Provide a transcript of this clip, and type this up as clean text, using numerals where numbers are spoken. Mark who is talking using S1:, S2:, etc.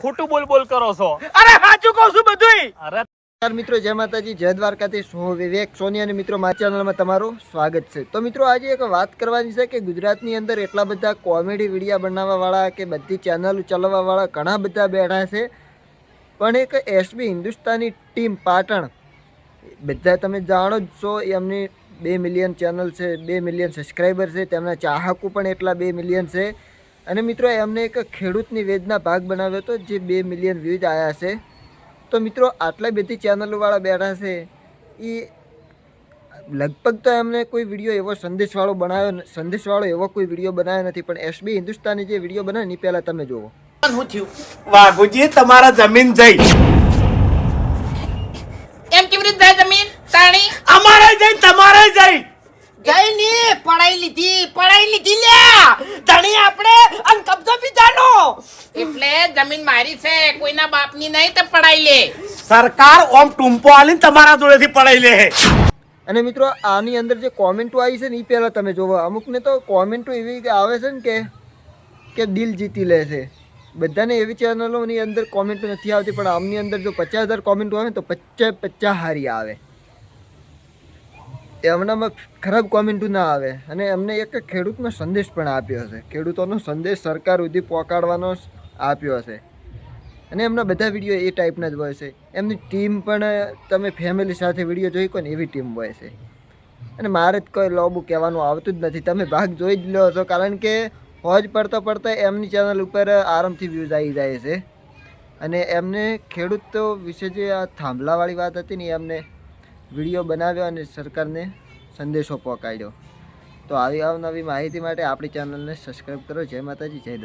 S1: ખોટું બોલ કરો છો?
S2: અરે સાચું કહું છું બધુંય.
S1: અરે
S3: મિત્રો જય માતાજી, જય દ્વારકાથી, હું વિવેક સોની અને મિત્રો મારી ચેનલમાં તમારું સ્વાગત છે. તો મિત્રો આજે એક વાત કરવાની છે કે ગુજરાતની અંદર એટલા બધા કોમેડી વિડીયો બનાવવાવાળા કે બધી ચેનલો ચલાવવાવાળા ઘણા બધા બેઠા છે, પણ એક એસબી હિન્દુસ્તાની ટીમ પાટણ, બધા તમે જાણો જ છો, એમની 2 મિલિયન ચેનલ છે, 2 મિલિયન સબસ્ક્રાઈબર છે, તેમના ચાહકો પણ એટલા 2 મિલિયન છે. અને મિત્રો એમને એક ખેડૂતની વેદના ભાગ બનાવ્યો હતો જે 2 મિલિયન વ્યૂઝ આવ્યા છે. તો મિત્રો આટલા બધી ચેનલોવાળા બેઠા છે, એ લગભગ તો એમને કોઈ વિડીયો એવો સંદેશવાળો એવો કોઈ વિડીયો બનાવ્યો નથી, પણ એસબી હિન્દુસ્તાની જે વિડીયો બનાવે ને પહેલાં તમે જુઓ.
S2: શું થયું? વાઘુજી તમારા જમીન જઈ.
S4: એમ કેવી રીતે જાય જમીન તાણી?
S2: અમારે જઈ તમારે જઈ.
S4: જઈને પડાઈ લીધી લે ધણી આપણે અન કબજો બીજાનો. એટલે જમીન મારી છે, કોઈના બાપની નહીં તે પડાઈ લે.
S2: સરકાર ઓમ ટુંપો આલીને તમારા જોડેથી પડાઈ લે.
S3: અને મિત્રો આની અંદર જે કોમેન્ટો આવી છે ને એ પહેલાં તમે જોવો. અમુકને તો કોમેન્ટો એવી આવે છે ને કે દિલ જીતી લે છે. બધાને એવી ચેનલોની અંદર કોમેન્ટો નથી આવતી, પણ આમની અંદર જો 50,000 કોમેન્ટો આવે તો 50 હારી આવે. એમનામાં ખરાબ કોમેન્ટો ના આવે. અને એમને એક ખેડૂતનો સંદેશ પણ આપ્યો છે, ખેડૂતોનો સંદેશ સરકાર સુધી પહોંચાડવાનો આપ્યો છે. અને એમના બધા વિડીયો એ ટાઈપના જ હોય છે. એમની ટીમ પણ તમે ફેમિલી સાથે વિડીયો જોઈ કોઈ ને એવી ટીમ હોય છે. અને મારે જ કોઈ લોબુ કહેવાનું આવતું જ નથી, તમે ભાગ જોઈ જ લો છો, કારણ કે હોજ પડતા એમની ચેનલ ઉપર આરામથી વ્યૂઝ આવી જાય છે. અને એમને ખેડૂતો વિશે જે આ થાંભલાવાળી વાત હતી ને, એમને વિડીયો બનાવ્યો અને સરકારને સંદેશો પહોંચાડ્યો. તો આવી અવનવી માહિતી માટે આપણી ચેનલને સબસ્ક્રાઈબ કરો. જય માતાજી, જય